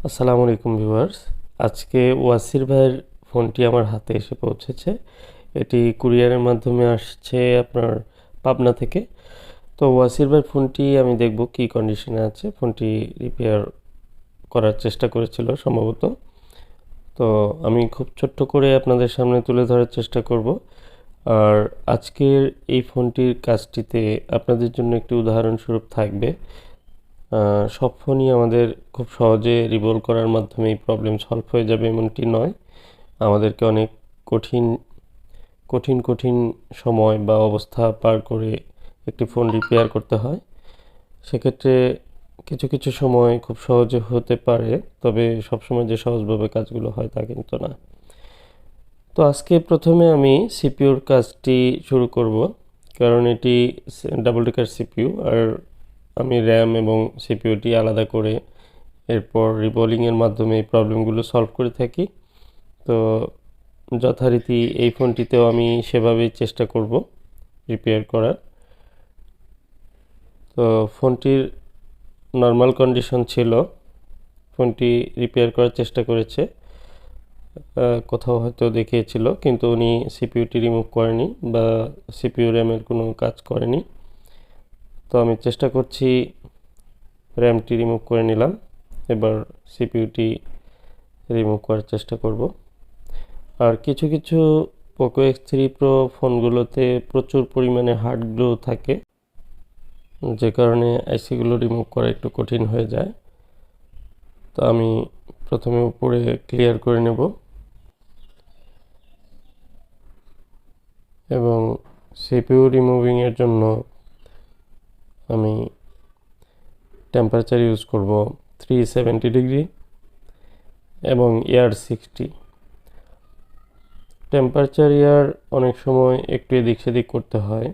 আসসালামু আলাইকুম ভিউয়ার্স। আজকে ওয়াসির ভাইয়ের ফোনটি আমার হাতে এসে পৌঁছেছে। এটি কুরিয়ারের মাধ্যমে আসছে আপনার পাবনা থেকে। তো ওয়াসির ভাইয়ের ফোনটি আমি দেখব কী কন্ডিশনে আছে। ফোনটি রিপেয়ার করার চেষ্টা করেছিল সম্ভবত। তো আমি খুব ছোট্ট করে আপনাদের সামনে তুলে ধরার চেষ্টা করব। আর আজকের এই ফোনটির কাজটিতে আপনাদের জন্য একটি উদাহরণস্বরূপ থাকবে। সব ফোনই আমাদের খুব সহজে রিভলভ করার মাধ্যমে এই প্রবলেম সলভ হয়ে যাবে এমনটি নয়। আমাদেরকে অনেক কঠিন কঠিন কঠিন সময় বা অবস্থা পার করে একটি ফোন রিপেয়ার করতে হয়। সেক্ষেত্রে কিছু কিছু সময় খুব সহজে হতে পারে, তবে সবসময় যে সহজভাবে কাজগুলো হয় তা কিন্তু না। তো আজকে প্রথমে আমি সিপিইউর কাজটি শুরু করব, কারণ এটি ডাবল ডেকার সিপিইউ। আর আমি র্যাম এবং সিপিইউটি আলাদা করে এরপর রিবোলিংয়ের মাধ্যমে এই প্রবলেমগুলো সলভ করে থাকি। তো যথারীতি এই ফোনটিতেও আমি সেভাবেই চেষ্টা করব রিপেয়ার করার। তো ফোনটির নর্মাল কন্ডিশন ছিল, ফোনটি রিপেয়ার করার চেষ্টা করেছে, কোথাও হয়তো দেখিয়েছিল, কিন্তু উনি সিপিইউটি রিমুভ করেনি বা সিপিইউ র্যামের কোনো কাজ করেনি। তো আমি চেষ্টা করছি, র্যামটি রিমুভ করে নিলাম, এবার সিপিইউটি রিমুভ করার চেষ্টা করব। আর কিছু কিছু পোকো X3 Pro ফোনগুলোতে প্রচুর পরিমাণে হার্ড গ্লো থাকে, যে কারণে আইসিগুলো রিমুভ করা একটু কঠিন হয়ে যায়। তো আমি প্রথমে উপরে ক্লিয়ার করে নেব এবং সিপিইউ রিমুভিংয়ের জন্য আমি টেম্পারেচার ইউজ করব 370 ডিগ্রি এবং এয়ার 60। টেম্পারেচার এয়ার অনেক সময় একটু এদিক সেদিক করতে হয়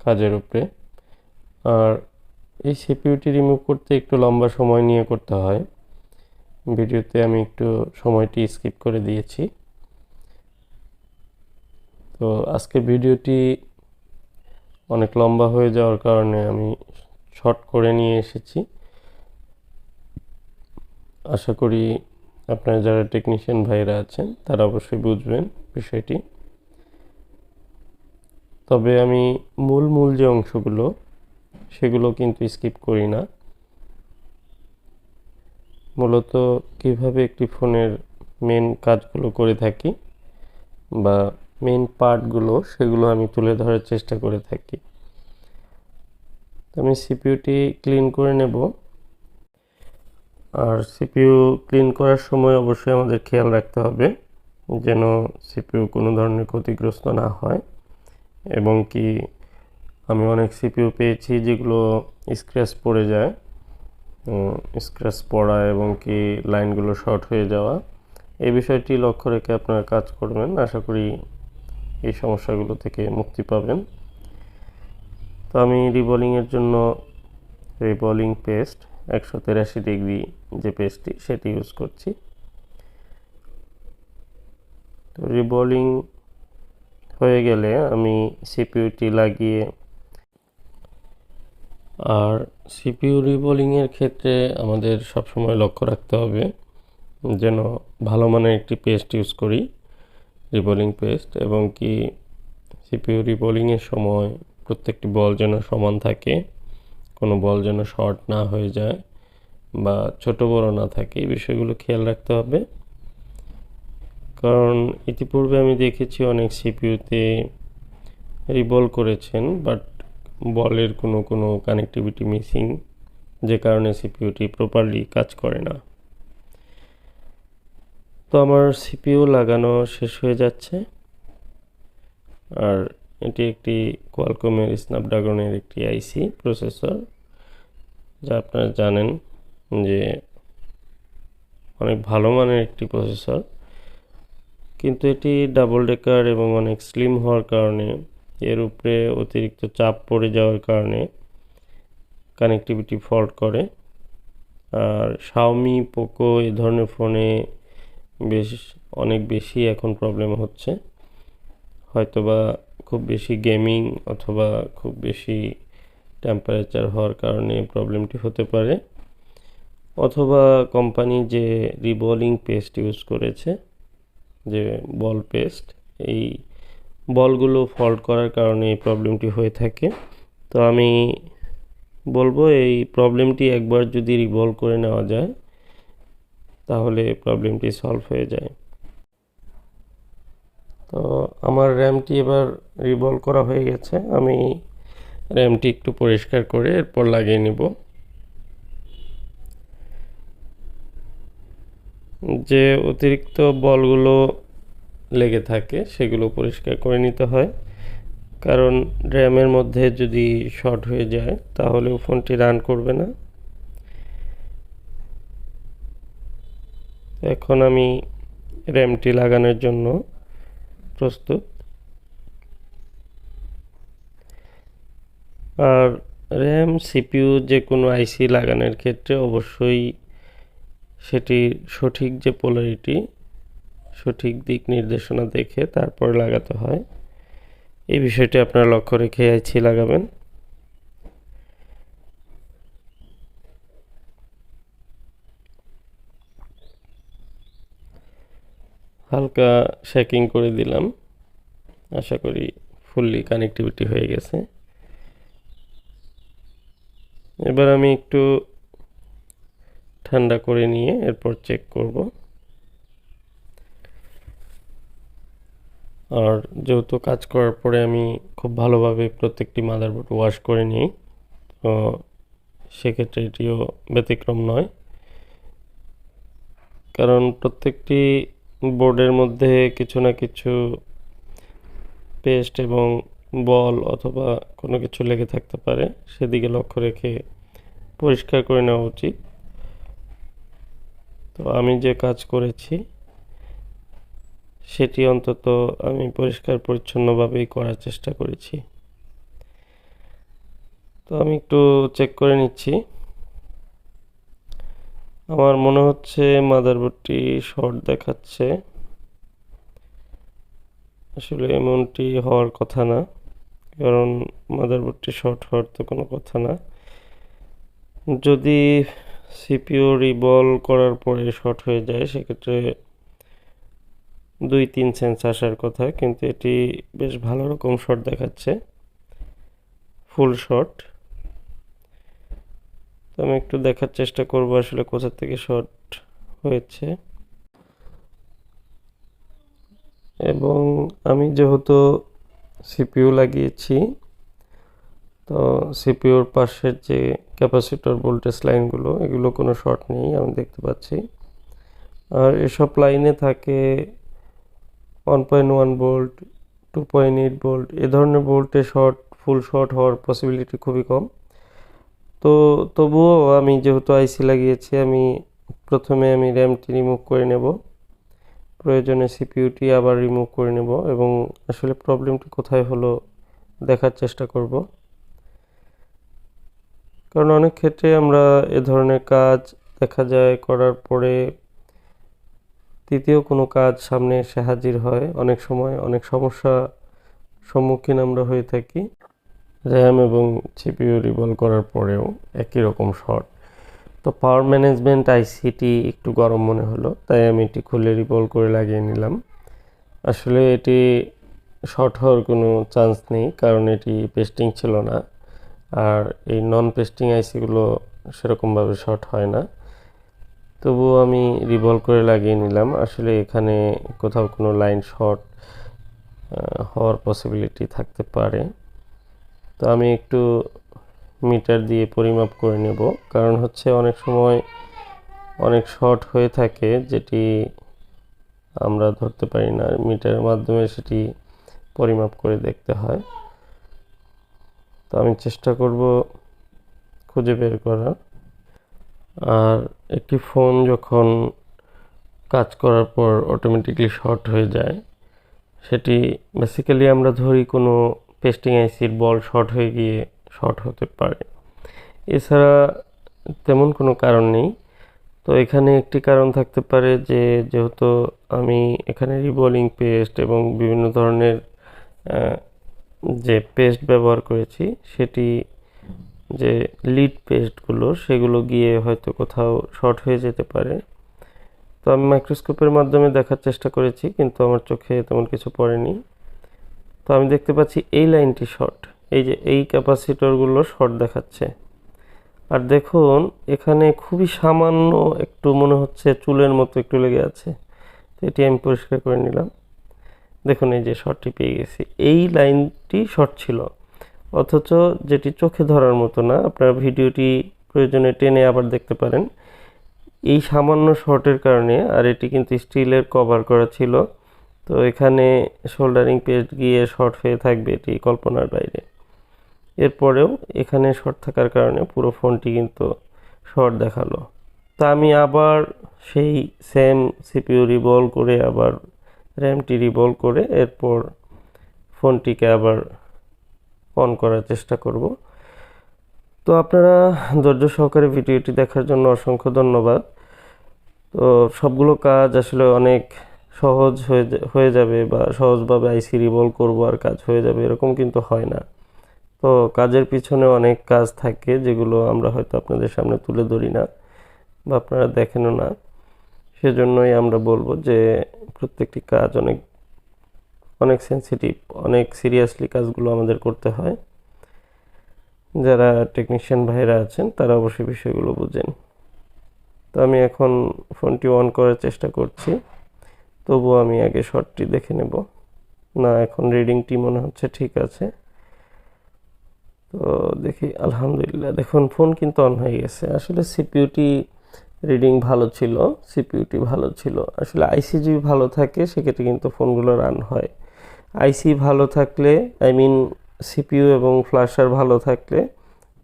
কাজের উপরে, আর এই সিপিইউটি রিমুভ করতে একটু লম্বা সময় নিয়ে করতে হয়। ভিডিওতে আমি একটু সময়টি স্কিপ করে দিয়েছি। তো আজকের ভিডিওটি অনেক লম্বা হয়ে যাওয়ার কারণে আমি শর্ট করে নিয়ে এসেছি। আশা করি আপনারা যারা টেকনিশিয়ান ভাইরা আছেন তারা অবশ্যই বুঝবেন বিষয়টি। তবে আমি মূল যে অংশগুলো সেগুলো কিন্তু স্কিপ করি না। মূলত কিভাবে একটি ফোনের মেন কাজগুলো করে থাকি বা মেন পার্টগুলো, সেগুলো আমি তুলে ধরার চেষ্টা করে থাকি। আমি সিপিইউটি ক্লিন করে নেব। আর সিপিইউ ক্লিন করার সময় অবশ্যই আমাদের খেয়াল রাখতে হবে যেন সিপিইউ কোনো ধরনের ক্ষতিগ্রস্ত না হয়। এবং কি আমি অনেক সিপিইউ পেয়েছি যেগুলো স্ক্র্যাচ পড়ে যায়, স্ক্র্যাচ পড়া এবং কি লাইনগুলো শর্ট হয়ে যাওয়া, এই বিষয়টি লক্ষ্য রেখে আপনারা কাজ করবেন। আশা করি এই সমস্যাগুলো থেকে মুক্তি পাবেন। তো আমি রিবোলিংয়ের জন্য রিবোলিং পেস্ট 183 ডিগ্রি যে পেস্টটি সেটি ইউজ করছি। তো রিবোলিং হয়ে গেলে আমি সিপিইউটি লাগিয়ে, আর সিপিইউ রিবোলিংয়ের ক্ষেত্রে আমাদের সবসময় লক্ষ্য রাখতে হবে যেন ভালো মানের একটি পেস্ট ইউজ করি, রিবোলিং পেস্ট, এবং কি সিপিইউ রিবোলিংয়ের সময় প্রত্যেকটি বল যেন সমান থাকে, কোনো বল যেন শর্ট না হয়ে যায় বা ছোট বড় না থাকে, এই বিষয়গুলো খেয়াল রাখতে হবে। কারণ ইতিপূর্বে আমি দেখেছি অনেক সিপিইউতে রিবল করেছেন, বাট বলের কোনো কানেক্টিভিটি মিসিং, যে কারণে সিপিইউটি প্রপারলি কাজ করে না। তো আমার সিপিইউ লাগানো শেষ হয়ে যাচ্ছে। আর এটি একটি কোয়ালকমের স্ন্যাপড্রাগনের একটি আইসি প্রসেসর, যা আপনারা জানেন যে অনেক ভালো মানের একটি প্রসেসর, কিন্তু এটি ডাবল ডেকার এবং অনেক স্লিম হওয়ার কারণে এর উপরে অতিরিক্ত চাপ পড়ে যাওয়ার কারণে কানেক্টিভিটি ফল্ট করে। আর শাওমি, পোকো এই ধরনের ফোনে অনেক বেশি এখন প্রবলেম হচ্ছে, হয়তোবা খুব বেশি গেমিং অথবা খুব বেশি টেম্পারেচার হওয়ার কারণে প্রবলেমটি হতে পারে। অথবা কোম্পানি যে রিবলিং পেস্ট ইউজ করেছে, যে বল পেস্ট, এই বলগুলো ফল্ট করার কারণে এই প্রবলেমটি হয়ে থাকে। তো আমি বলবো এই প্রবলেমটি একবার যদি রিভলভ করে নেওয়া যায় তাহলে প্রবলেমটি সলভ হয়ে যায়। তো আমার র্যামটি এবার রিভলভ করা হয়ে গেছে, আমি র্যামটি একটু পরিষ্কার করে এরপর লাগিয়ে নেব। যে অতিরিক্ত বলগুলো লেগে থাকে সেগুলো পরিষ্কার করে নিতে হয়, কারণ র্যামের মধ্যে যদি শর্ট হয়ে যায় তাহলেও ফোনটি রান করবে না। এখন আমি র্যামটি লাগানোর জন্য প্রস্তুত। আর র্যাম, সিপিইউ যে কোনো আইসি লাগানোর ক্ষেত্রে অবশ্যই সেটির সঠিক যে পোলারিটি, সঠিক দিক নির্দেশনা দেখে তারপর লাগাতে হয়। এই বিষয়টি আপনারা লক্ষ্য রেখে আইসি লাগাবেন। হালকা শেকিং করে দিলাম, আশা করি ফুললি কানেক্টিভিটি হয়ে গেছে। এবার আমি একটু ঠান্ডা করে নিয়ে এরপর চেক করব। আর যেহেতু কাজ করার পরে আমি খুব ভালোভাবে প্রত্যেকটি মাদারবোর্ড ওয়াশ করে নিই, তো সেক্ষেত্রে এটিও ব্যতিক্রম নয়, কারণ প্রত্যেকটি বোর্ডের মধ্যে কিছু না কিছু পেস্ট এবং বল অথবা কোনো কিছু লেগে থাকতে পারে, সেদিকে লক্ষ্য রেখে পরিষ্কার করে নেওয়া উচিত। তো আমি যে কাজ করেছি সেটি অন্তত আমি পরিষ্কার পরিচ্ছন্নভাবেই করার চেষ্টা করেছি। তো আমি একটু চেক করে নিচ্ছি। আমার মনে হচ্ছে মাদারবোর্ডটি শর্ট দেখাচ্ছে, আসলে এমনটি হওয়ার কথা না, কারণ মাদারবোর্ডটি শর্ট হওয়ার তো কোনো কথা না। যদি সিপিইউ রিবল করার পরে শর্ট হয়ে যায় সেক্ষেত্রে 2-3 সেন্স আসার কথা, কিন্তু এটি বেশ ভালো রকম শর্ট দেখাচ্ছে, ফুল শর্ট। তো আমি একটু দেখার চেষ্টা করব আসলে কোথা থেকে শর্ট হয়েছে। এবং আমি যেহেতু সিপিইউ লাগিয়েছি, তো সিপিইউর পাশের যে ক্যাপাসিটর ভোল্টেজ লাইনগুলো, এগুলো কোনো শর্ট নেই আমি দেখতে পাচ্ছি। আর এসব লাইনে থাকে 1.1 ভোল্ট, 2.8 ভোল্ট, এ ধরনের ভোল্টে শর্ট, ফুল শর্ট হওয়ার পসিবিলিটি খুবই কম। তো তবুও আমি যেহেতু আইসি লাগিয়েছি, প্রথমে আমি র্যামটি রিমুভ করে নেব, প্রয়োজনে সিপিইউটি আবার রিমুভ করে নেব এবং আসলে প্রবলেমটি কোথায় হলো দেখার চেষ্টা করব। কারণ অনেক ক্ষেত্রে আমরা এ ধরনের কাজ দেখা যায় করার পরে তৃতীয় কোনো কাজ সামনে এসে হাজির হয়, অনেক সময় অনেক সমস্যা সম্মুখীন আমরা হয়ে থাকি। র্যাম এবং সিপিইউ রিবল করার পরেও একই রকম শর্ট। তো পাওয়ার ম্যানেজমেন্ট আইসিটি একটু গরম মনে হলো, তাই আমি এটি খুলে রিবল করে লাগিয়ে নিলাম। আসলে এটি শর্ট হওয়ার কোনো চান্স নেই, কারণ এটি পেস্টিং ছিল না, আর এই নন পেস্টিং আইসিগুলো সেরকমভাবে শর্ট হয় না। তবুও আমি রিভলভ করে লাগিয়ে নিলাম, আসলে এখানে কোথাও কোনো লাইন শর্ট হওয়ার পসিবিলিটি থাকতে পারে। তো আমি একটু মিটার দিয়ে পরিমাপ করে নেব, কারণ হচ্ছে অনেক সময় অনেক শর্ট হয়ে থাকে যেটি আমরা ধরতে পারি না, মিটারের মাধ্যমে সেটি পরিমাপ করে দেখতে হয়। তো আমি চেষ্টা করব খুঁজে বের করার। আর একটি ফোন যখন কাজ করার পর অটোমেটিকলি শর্ট হয়ে যায়, সেটি বেসিক্যালি আমরা ধরি কোনো পেস্টিং আইসির বল শর্ট হয়ে গিয়ে শর্ট হতে পারে, এছাড়া তেমন কোনো কারণ নেই। তো এখানে একটি কারণ থাকতে পারে যে যেহেতু আমি এখানে রিবোলিং পেস্ট এবং বিভিন্ন ধরনের যে পেস্ট ব্যবহার করেছি সেটি যে লিড পেস্টগুলো সেগুলো গিয়ে হয়তো কোথাও শর্ট হয়ে যেতে পারে। তো আমি মাইক্রোস্কোপের মাধ্যমে দেখার চেষ্টা করেছি, কিন্তু আমার চোখে তেমন কিছু পড়েনি। তো আমি দেখতে পাচ্ছি এই লাইনটি শর্ট, এই যে এই ক্যাপাসিটরগুলো শর্ট দেখাচ্ছে। আর দেখুন এখানে খুবই সামান্য একটু মনে হচ্ছে চুলের মতো একটু লেগে আছে। তো এটি আমি পরিষ্কার করে নিলাম। দেখুন এই যে শর্টটি পেয়ে গেছি, এই লাইনটি শর্ট ছিল, অথচ যেটি চোখে ধরার মতো না। আপনারা ভিডিওটি প্রয়োজনে টেনে আবার দেখতে পারেন। এই সামান্য শর্টের কারণে, আর এটি কিন্তু স্টিলের কভার করা ছিল, তো এখানে সোল্ডারিং পেস্ট গিয়ে শর্ট হয়ে থাকবে, এটি কল্পনার বাইরে। এরপরেও এখানে শর্ট থাকার কারণে পুরো ফোনটি কিন্তু শর্ট দেখালো। তা আমি আবার সেই সেম সিপিইউ রিভলভ করে, আবার র্যামটি রিভলভ করে, এরপর ফোনটিকে আবার অন করার চেষ্টা করব। তো আপনারা ধৈর্য সহকারে ভিডিওটি দেখার জন্য অসংখ্য ধন্যবাদ। তো সবগুলো কাজ আসলে অনেক সহজ হয়ে যাবে, বা সহজভাবে আইসি রিভলভ করব আর কাজ হয়ে যাবে, এরকম কিন্তু হয় না। তো কাজের পিছনে অনেক কাজ থাকে, যেগুলো আমরা হয়তো আপনাদের সামনে তুলে ধরি না বা আপনারা দেখেনও না। সেজন্যই আমরা বলবো যে প্রত্যেকটি কাজ অনেক অনেক সেন্সিটিভ, অনেক সিরিয়াসলি কাজগুলো আমাদের করতে হয়। যারা টেকনিশিয়ান ভাইরা আছেন তারা অবশ্যই বিষয়গুলো বুঝেন। তো আমি এখন ফোনটি অন করার চেষ্টা করছি, তবুও আমি আগে শর্টটি দেখে নেব। না, এখন রিডিংটি মনে হচ্ছে ঠিক আছে। তো দেখি, আলহামদুলিল্লাহ, দেখুন ফোন কিন্তু অন হয়ে গেছে। আসলে সিপিইউটি রিডিং ভালো ছিল, সিপিইউটি ভালো ছিল। আসলে আইসি যদি ভালো থাকে সেক্ষেত্রে কিন্তু ফোনগুলো রান হয়। আইসি ভালো থাকলে, সিপিইউ এবং ফ্ল্যাশার ভালো থাকলে,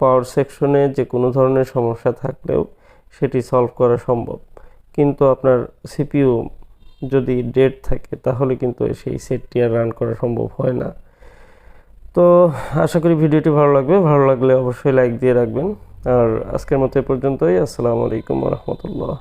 পাওয়ার সেকশনে যে কোনো ধরনের সমস্যা থাকলেও সেটি সলভ করা সম্ভব। কিন্তু আপনার সিপিইউ যদি ডেড থাকে তাহলে কিন্তু সেই সেটটি আর রান করা সম্ভব হয় না। তো আশা করি ভিডিওটি ভালো লাগবে। ভালো লাগলে অবশ্যই লাইক দিয়ে রাখবেন। আর আজকের মতো এ পর্যন্তই। আসসালামু আলাইকুম ওয়া রাহমাতুল্লাহ।